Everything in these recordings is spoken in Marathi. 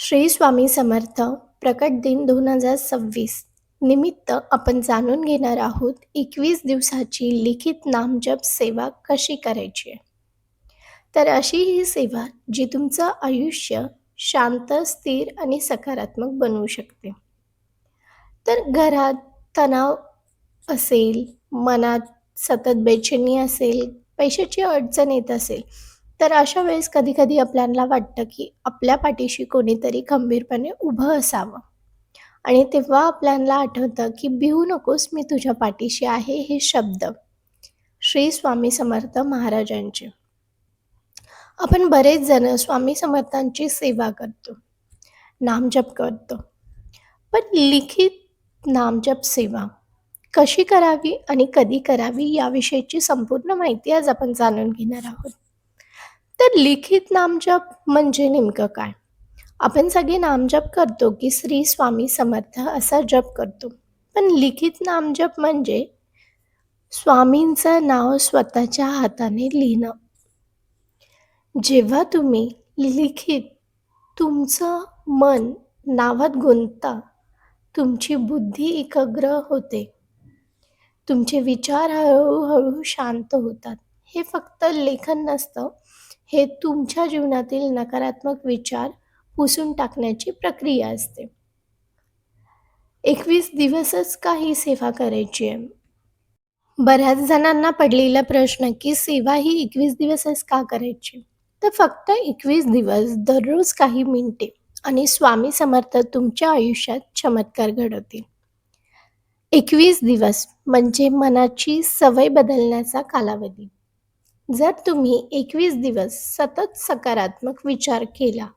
श्री स्वामी समर्थ प्रकट दिन 2026 निमित्त आपण जाणून घेणार आहोत 21 दिवसाची लिखित नामजप सेवा कशी करायची. तर अशी ही सेवा जी तुमचं आयुष्य शांत, स्थिर आणि सकारात्मक बनवू शकते. तर घरात तणाव असेल, मनात सतत बेचैनी असेल, पैशाची अडचण येत असेल, तर अशा वेळेस कधी-कधी आपल्याला वाटतं, की आपल्या पाठीशी कोणीतरी खंबीरपणे उभं असावं आणि तेव्हा आपल्याला आठवतं, की "भिवू नकोस, मी तुझ्या पाठीशी आहे." हे शब्द श्री स्वामी समर्थ महाराजांचे. आपण बरेच जण स्वामी समर्थांची सेवा करतो, नामजप करतो. पण लिखित नामजप सेवा कशी करावी आणि कधी करावी याविषयीची संपूर्ण माहिती आज आपण जाणून घेणार आहोत. तर लिखित नामजप म्हणजे नेमकं काय? आपण सगळे नामजप करतो की श्री स्वामी समर्थ असा जप करतो. पण लिखित नामजप म्हणजे स्वामींचं नाव स्वतःच्या हाताने लिहिणं. जेव्हा तुम्ही लिखित तुमचं मन नावात गुंतता, तुमची बुद्धी एकाग्र होते. तुमचे विचार हळू-हळू शांत होतात. हे फक्त लेखन नसतं, हे तुमच्या जीवनातील नकारात्मक विचार पुसून टाकण्याची प्रक्रिया असते. 21 दिवसच का ही सेवा करायची आहे? बऱ्याच जणांना पडलेला प्रश्न, की सेवा ही 21 दिवसच का करायची? तर फक्त 21 दिवस दररोज काही मिनिटे आणि स्वामी समर्थ तुमच्या आयुष्यात चमत्कार घडवतील. 21 दिवस म्हणजे मनाची सवय बदलण्याचा कालावधी. जर तुम्ही 21 दिवस सतत सकारात्मक विचार केला,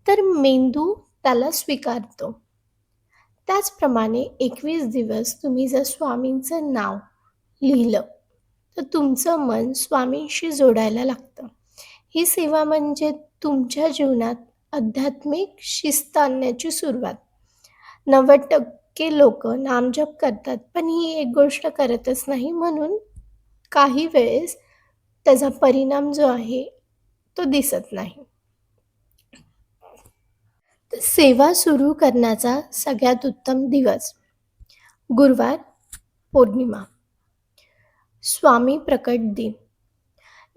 तर मेंदू त्याला स्वीकारतो. त्याचप्रमाणे 21 दिवस तुम्ही जर स्वामींचं नाव लिहिलं, तर तुमचं मन स्वामींशी जोडायला लागतं. ही सेवा म्हणजे तुमच्या जीवनात आध्यात्मिक शिस्त आणण्याची सुरुवात. 90% लोकं नामजप करतात, पण ही एक गोष्ट करतच नाही. म्हणून काही वेळेस त्याचा परिणाम जो आहे, तो दिसत नाही. तर सेवा सुरू करण्याचा सगळ्यात उत्तम दिवस गुरुवार, पौर्णिमा, स्वामी प्रकट दिन.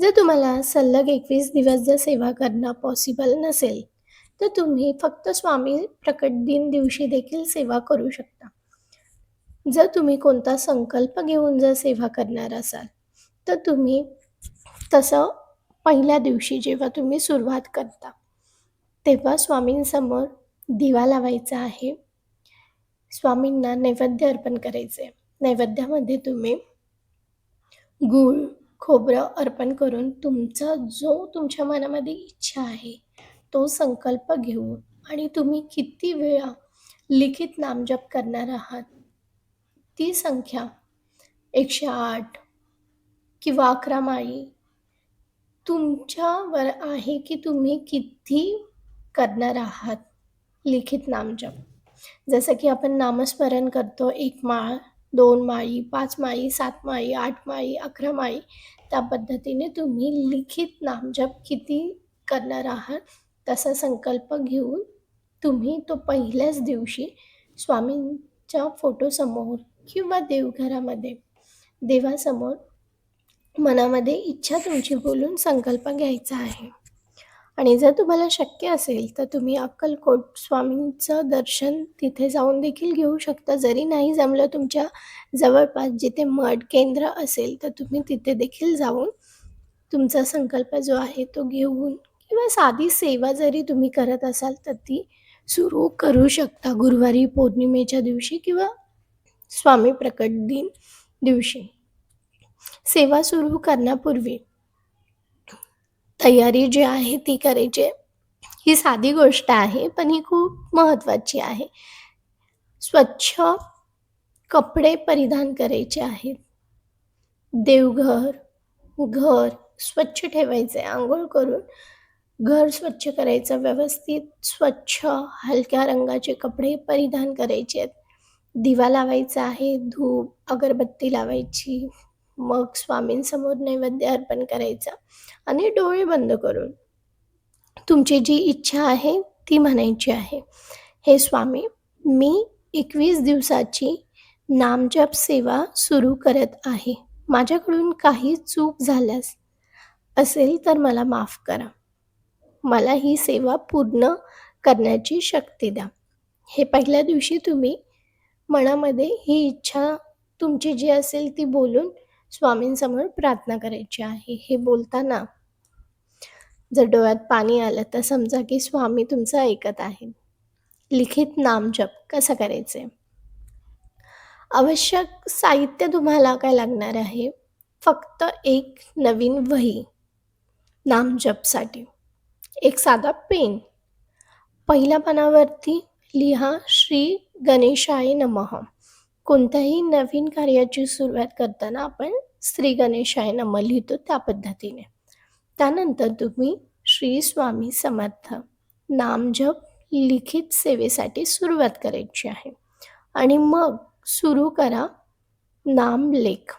जर तुम्हाला सलग 21 दिवस जर सेवा करणं पॉसिबल नसेल, तर तुम्ही फक्त स्वामी प्रकट दिन दिवशी देखील सेवा करू शकता. जर तुम्ही कोणता संकल्प घेऊन जर सेवा करणार असाल, तर तुम्ही तसं पहिल्या दिवशी जेव्हा तुम्ही सुरुवात करता, तेव्हा स्वामींसमोर दिवा लावायचा आहे. स्वामींना नैवेद्य अर्पण करायचं आहे. नैवेद्यामध्ये तुम्ही गूळ, खोबरं अर्पण करून तुमचा जो तुमच्या मनामध्ये इच्छा आहे, तो संकल्प घेऊन आणि तुम्ही किती वेळा लिखित नामजप करणार आहात, ती संख्या 108 किंवा 11 माळी तुमच्यावर आहे, की तुम्ही किती करणार आहात लिखित नामजप. जसं की आपण नामस्मरण करतो 1 माळ, 2 माळी, 5 माळी, 7 माळी, 8 माळी, 11 माळी. त्या पद्धतीने तुम्ही लिखित नामजप किती करणार आहात, तसा संकल्प घेऊन तुम्ही तो पहिल्याच दिवशी स्वामींच्या फोटोसमोर किंवा देवघरामध्ये देवासमोर मनामध्ये इच्छा तुमची बोलून संकल्प घ्यायचा आहे. आणि जर तुम्हाला शक्य असेल, तर तुम्ही अक्कलकोट स्वामींचं दर्शन तिथे जाऊन देखील घेऊ शकता. जरी नाही जमलं तुमच्या जवळपास जिथे मठ केंद्र असेल, तर तुम्ही तिथे देखील जाऊन तुमचा संकल्प जो आहे तो घेऊन किंवा साधी सेवा जरी तुम्ही करत असाल, तर ती सुरू करू शकता गुरुवारी पौर्णिमेच्या दिवशी किंवा स्वामी प्रकट दिन दिवशी. सेवा सुरू करण्यापूर्वी तयारी जी आहे ती करायची आहे. ही साधी गोष्ट आहे, पण ही खूप महत्त्वाची आहे. स्वच्छ कपडे परिधान करायचे आहेत. देवघर, घर स्वच्छ ठेवायचे. अंघोळ करून घर स्वच्छ करायचं. व्यवस्थित स्वच्छ हलक्या रंगाचे कपडे परिधान करायचे आहेत. दिवा लावायचा आहे, धूप, अगरबत्ती लावायची. मग स्वामींसमोर नैवेद्य अर्पण करायचा आणि डोळे बंद करून तुमची जी इच्छा आहे ती म्हणायची आहे, "हे स्वामी, मी 21 दिवसाची नामजप सेवा सुरू करत आहे. माझ्याकडून काही चूक झाल्यास असेल तर मला माफ करा. मला ही सेवा पूर्ण करण्याची शक्ती द्या." हे पहिल्या दिवशी तुम्ही मनामध्ये ही इच्छा तुमची जी असेल ती बोलून स्वामींसमोर प्रार्थना करायची आहे. हे बोलताना जर डोळ्यात पाणी आलं तर समजा की स्वामी तुमचं ऐकत आहेत. लिखित नामजप कसं करायचे? आवश्यक साहित्य तुम्हाला काय लागणार आहे? फक्त एक नवीन वही नामजपसाठी, एक साधा पेन. पहिल्या पानावरती लिहा श्री गणेशाय नमः. कोणत्याही नवीन कार्याची सुरुवात करताना आपण श्री गणेशाय नमः लिहितो त्या पद्धतीने. त्यानंतर तुम्ही श्री स्वामी समर्थ नामजप लिखित सेवेसाठी सुरुवात करायची आहे आणि मग सुरू करा नामलेख.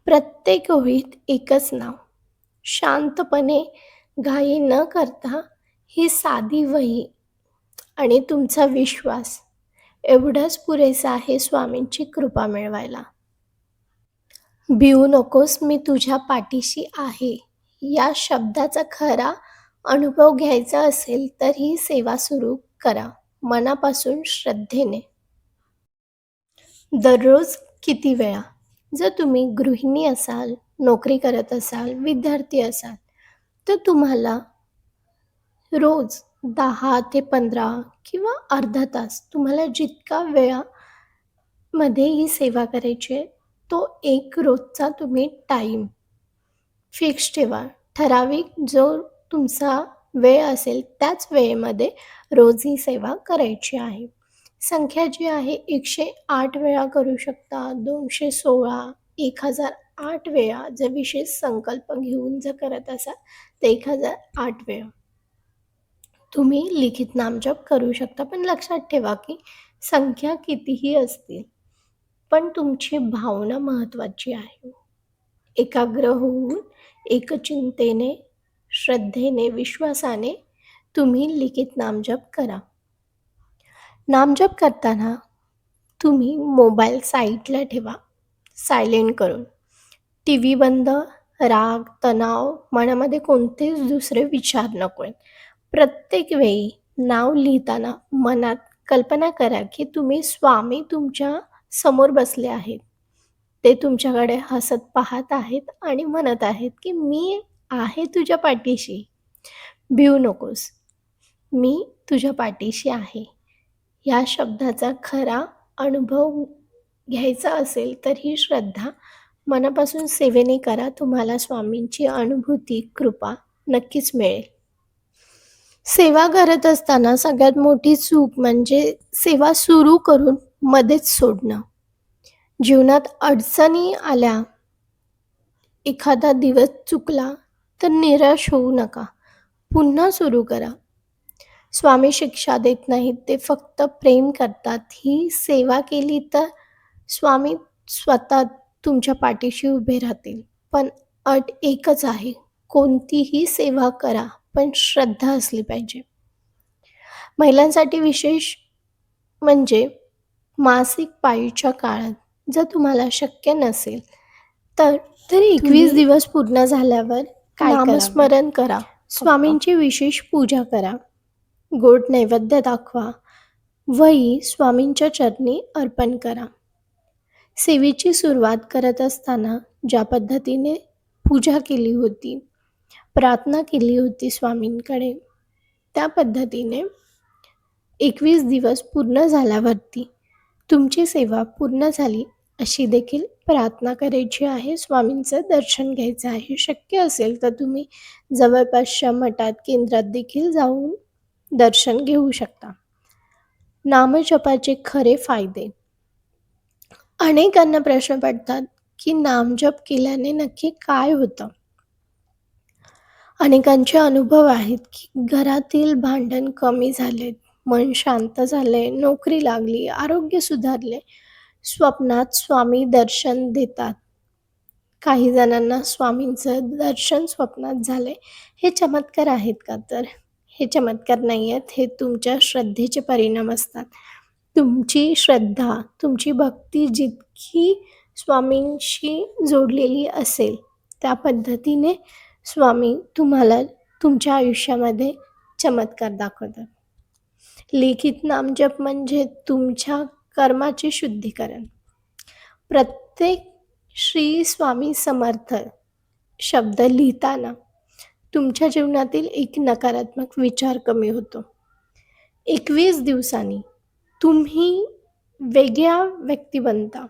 प्रत्येक ओळीत एकच नाव. शांतपणे घाई न करता ही साधी वही आणि तुमचा विश्वास एवढंच पुरेसं आहे स्वामींची कृपा मिळवायला. भिवू नकोस, मी तुझ्या पाठीशी आहे. या शब्दाचा खरा अनुभव घ्यायचा असेल तर ही सेवा सुरू करा मनापासून श्रद्धेने. दररोज किती वेळा? जर तुम्ही गृहिणी असाल, नोकरी करत असाल, विद्यार्थी असाल, तर तुम्हाला रोज 10 ते 15 किंवा अर्धा तास तुम्हाला जितका वेळामध्ये ही सेवा करायची आहे, तो एक रोजचा तुम्ही टाईम फिक्स ठेवा. ठराविक जो तुमचा वेळ असेल त्याच वेळेमध्ये रोज ही सेवा करायची आहे. संख्या जी आहे 108 वेळा करू शकता, 216, 1008 वेळा. जर विशेष संकल्प घेऊन जर करत असाल तर 1008 वेळा तुम्ही लिखित नामजप करू शकता. पण लक्षात ठेवा की संख्या कितीही असतील, पण तुमची भावना महत्त्वाची आहे. एकाग्र होऊन एकचिंतेने, श्रद्धेने, विश्वासाने तुम्ही लिखित नामजप करा. नामजप करताना तुम्ही मोबाईल साईडला ठेवा, सायलेंट करून. टीव्ही बंद, राग, तणाव, मनामध्ये कोणतेच दुसरे विचार नको आहेत. प्रत्येक वेळी नाव लिहिताना मनात कल्पना करा की तुम्ही स्वामी तुमच्या समोर बसले आहेत. ते तुमच्याकडे हसत पाहत आहेत आणि म्हणत आहेत की मी आहे तुझ्या पाठीशी. भिवू नकोस, मी तुझ्या पाठीशी आहे. या शब्दाचा खरा अनुभव घ्यायचा असेल तर ही श्रद्धा मनापासून सेवेने करा. तुम्हाला स्वामींची अनुभूती, कृपा नक्कीच मिळेल. सेवा करत असताना सगळ्यात मोठी चूक म्हणजे सेवा सुरू करून मध्येच सोडणं. जीवनात अडचणी आल्या, एखादा दिवस चुकला तर निराश होऊ नका. पुन्हा सुरू करा. स्वामी शिक्षा देत नाहीत, ते फक्त प्रेम करतात. ही सेवा केली तर स्वामी स्वतः तुमच्या पाठीशी उभे राहतील. पण अट एकच आहे, कोणतीही सेवा करा पण श्रद्धा असली पाहिजे. महिलांसाठी विशेष म्हणजे मासिक पाळीच्या काळात जर तुम्हाला शक्य नसेल तर 21 दिवस पूर्ण झाल्यावर नामस्मरण करा. स्वामींची विशेष पूजा करा. गोड नैवेद्य दाखवा. वही स्वामींच्या चरणी अर्पण करा. सेवेची सुरुवात करत असताना ज्या पद्धतीने पूजा केली होती, प्रार्थना केली होती स्वामींकडे, त्या पद्धतीने 21 दिवस पूर्ण झाल्यावरती तुमची सेवा पूर्ण झाली अशी देखील प्रार्थना करायची आहे. स्वामींचं दर्शन घ्यायचं आहे. शक्य असेल तर तुम्ही जवळपासच्या मठात, केंद्रात देखील जाऊन दर्शन घेऊ शकता. नामजपाचे खरे फायदे. अनेकांना प्रश्न पडतात की नामजप केल्याने नक्की काय होतं? अनेकांचे अनुभव आहेत की घरातील भांडण कमी झालेत, मन शांत झालंय, नोकरी लागली, आरोग्य सुधारले, स्वप्नात स्वामी दर्शन देतात. काही जणांना स्वामींचं दर्शन स्वप्नात झालंय. हे चमत्कार आहेत का? तर हे चमत्कार नाही आहेत, हे तुमच्या श्रद्धेचे परिणाम असतात. तुमची श्रद्धा, तुमची भक्ती जितकी स्वामींशी जोडलेली असेल, त्या पद्धतीने स्वामी तुम्हाला तुमच्या आयुष्यामध्ये चमत्कार दाखवतात. लिखित नामजप म्हणजे तुमच्या कर्माचे शुद्धीकरण. प्रत्येक श्री स्वामी समर्थ शब्द लिहिताना तुमच्या जीवनातील एक नकारात्मक विचार कमी होतो. 21 दिवसांनी तुम्ही वेगळ्या व्यक्ती बनता.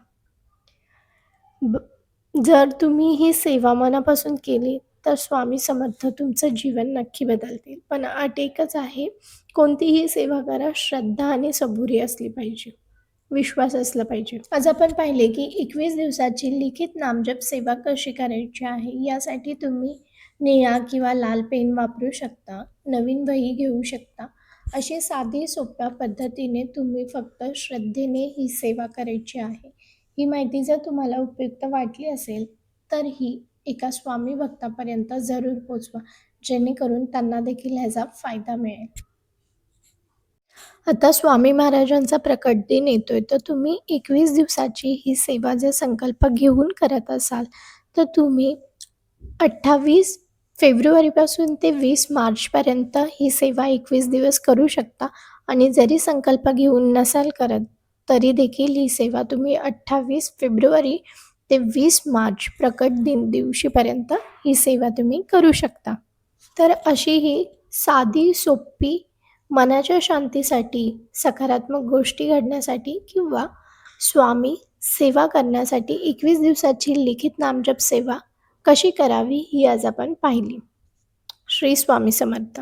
जर तुम्ही ही सेवा मनापासून केली तर स्वामी समर्थ तुमचं जीवन नक्की बदलतील. पण अट एकच आहे, कोणतीही सेवा करा, श्रद्धा आणि सबुरी असली पाहिजे, विश्वास असला पाहिजे. आज आपण पाहिले की 21 दिवसाची लिखित नामजप सेवा कशी करायची आहे. यासाठी तुम्ही निळा किंवा लाल पेन वापरू शकता, नवीन वही घेऊ शकता. अशी साधी सोप्या पद्धतीने तुम्ही फक्त श्रद्धेने ही सेवा करायची आहे. ही माहिती जर तुम्हाला उपयुक्त वाटली असेल तर ही एका स्वामी भक्तापर्यंत जरूर पोचवा, जेणेकरून त्यांना देखील ह्याचा फायदा मिळेल. आता स्वामी महाराजांचा प्रकट दिन येतोय, तर तुम्ही 21 दिवसाची ही सेवा जर संकल्प घेऊन करत असाल तर तुम्ही 28 फेब्रुवारीपासून ते 20 मार्चपर्यंत ही सेवा 21 दिवस करू शकता. आणि जरी संकल्प घेऊन नसाल करत तरी देखील ही सेवा तुम्ही 28 फेब्रुवारी ते 20 मार्च प्रकट दिन दिवशीपर्यंत ही सेवा तुम्ही करू शकता. तर अशी ही साधी सोपी मनाच्या शांतीसाठी, सकारात्मक गोष्टी घडण्यासाठी किंवा स्वामी सेवा करण्यासाठी 21 दिवसाची लिखित नामजप सेवा कशी करावी ही आज आपण पाहिली. श्री स्वामी समर्थ.